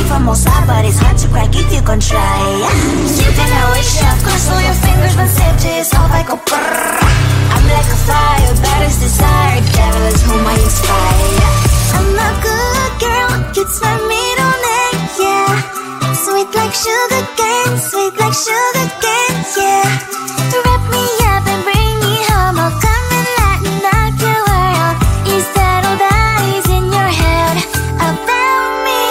from Mossad, but it's hard to crack if you can try. You can always shove, cross all your fingers when safety is off, I go brrrr. I'm like a fire, baddest desire, devil is whom I inspire. I'm a good girl, it's my middle name, yeah. Sweet like sugar cane, sweet like sugar cane, yeah. Wrap me up and bring me home, I'll come and let me knock your world. Is that all that is in your head about me?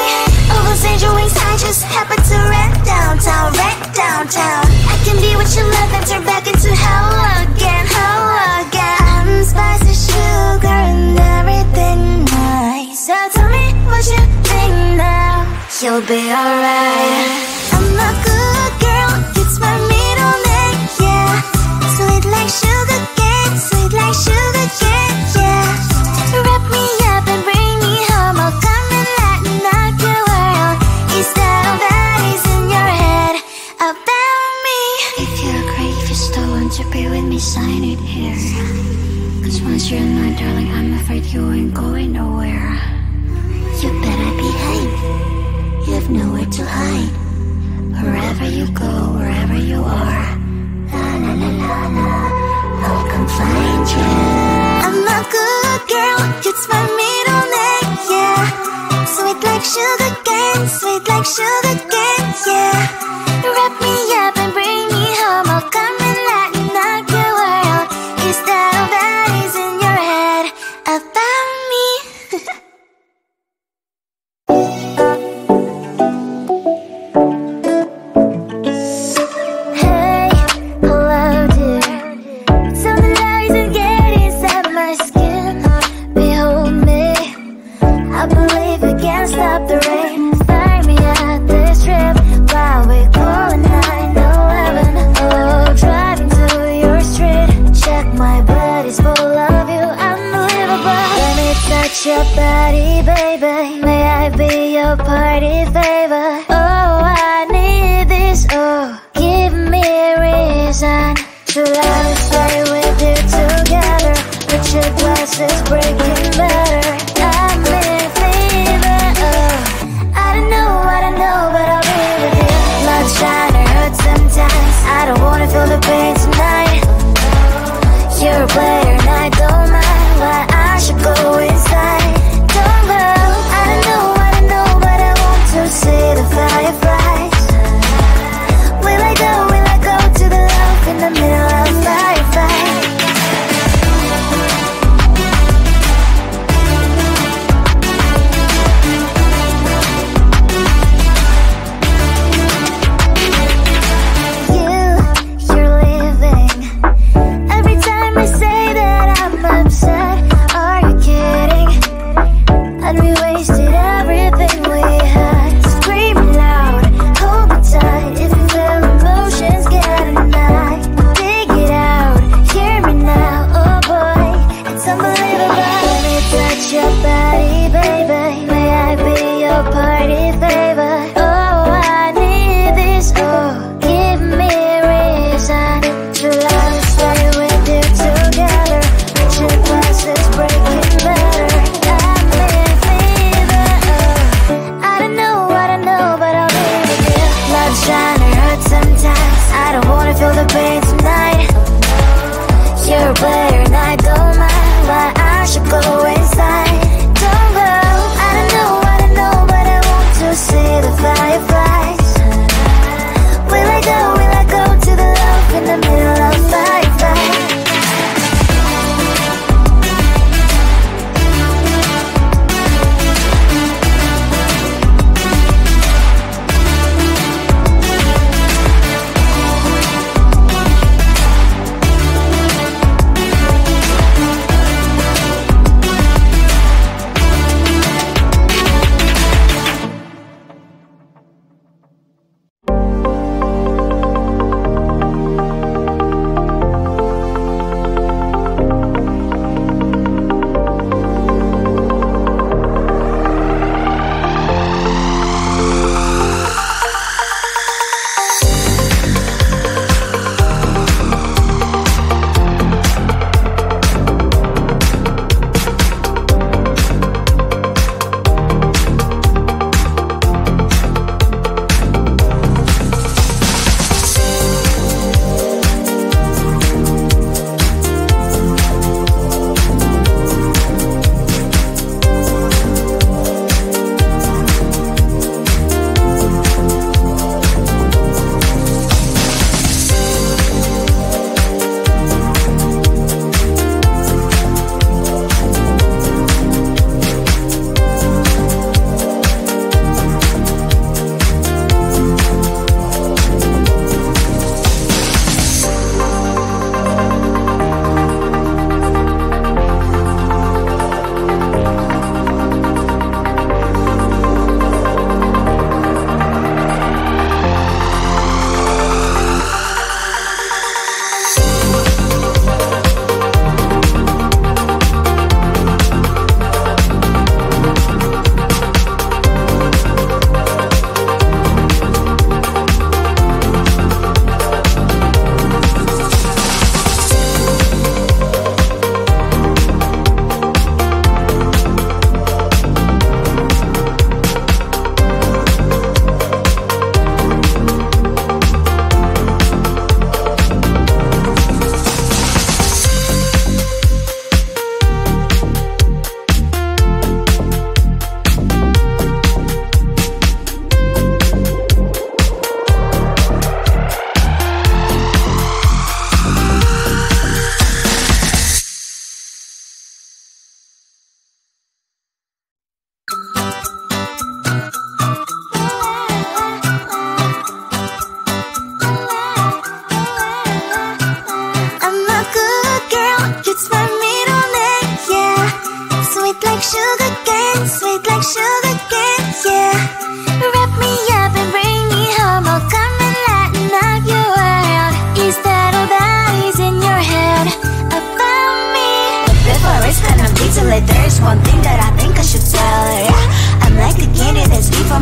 Oh, those angel wings, I just happen to rent downtown, rent downtown. I can be what you love and turn back into hell again, hell again. I'm spicy sugar and everything nice. So tell me what you think now, you'll be alright. I'm a good girl, it's my middle name, yeah. Sweet like sugar cane, sweet like sugar cane, yeah. Wrap me up and bring me home, I'll come and let me knock your world. Is that all that is in your head about me? If you're great, if you still want to be with me, sign it here. Cause once you're not, darling, I'm afraid you ain't going nowhere. You better behave, you have nowhere to hide. Wherever you go, wherever you are, la la la la la, I'll come find you. I'm a good girl, it's my middle name, yeah. Sweet like sugar cane, sweet like sugar cane, yeah. Wrap me up and bring me home, I'll come and let me knock your world. Is that all that is in your head about me? Hey, hello dear. Tell me lies and get inside my skin. Behold me, I believe we can't stop the rain. Find me at this trip while we call 911. Oh, driving to your street. Check my body's full of you, unbelievable. Let me touch your body, baby. May I be your party favor? Oh, I need this, oh. Give me a reason to let me stay with you together. With your glasses breaking better. I'm in fever, oh. I don't know, but I'll be with you. Blood shine or hurt sometimes. I don't wanna feel the pain tonight. You're a player and I don't mind. Why I should go inside. Don't go, I don't know, but I want to see the fireflies. Will I go to the love in the middle of firefight. You're leaving. Every time I say that I'm upset, are you kidding?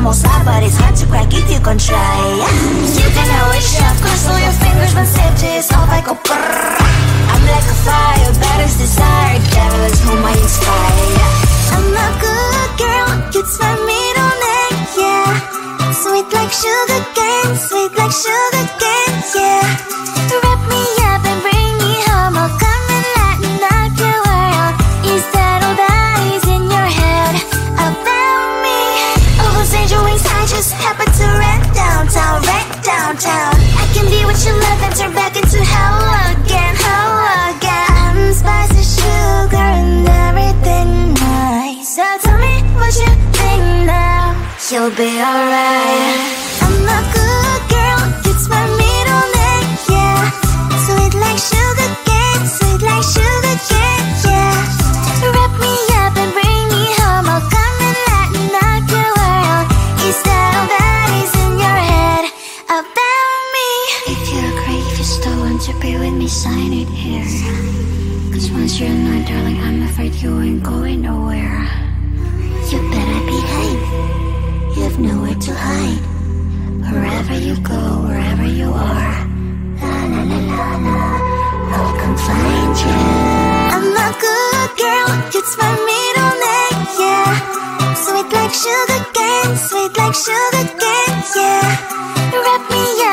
almost hot, but it's hard to crack if you can try. You can always shove, crystal your fingers when safety is off, I go brrr. I'm like a fire, baddest desire, devil is whom I inspire. I'm a good girl, it's my middle name, yeah. Sweet like sugar cane, sweet like sugar cane, yeah. Wrap me up and bring me home, I'll come and lighten up your world. Is that all that is in your head about me? Oh, those angel wings, I just happen to rent downtown, I can be what you love and turn back into hell again, I'm spicy sugar and everything nice. So tell me what you think now, you'll be alright. I'm a good girl, it's my middle name, yeah. Sweet like sugar cane, sweet like sugar cane, yeah. Wrap me up and bring me home, I'll come and lighten up your world. Is that all that is in your head about me? If you're great, if you still want to be with me, sign it here. Cause once you're not, darling, I'm afraid you ain't going nowhere. You better behave, you have nowhere to hide. Wherever you go, wherever you are, la la la la la, I'll come find you. I'm a good girl, it's my middle name, yeah. Sweet like sugar cane, sweet like sugar cane, yeah. Wrap me up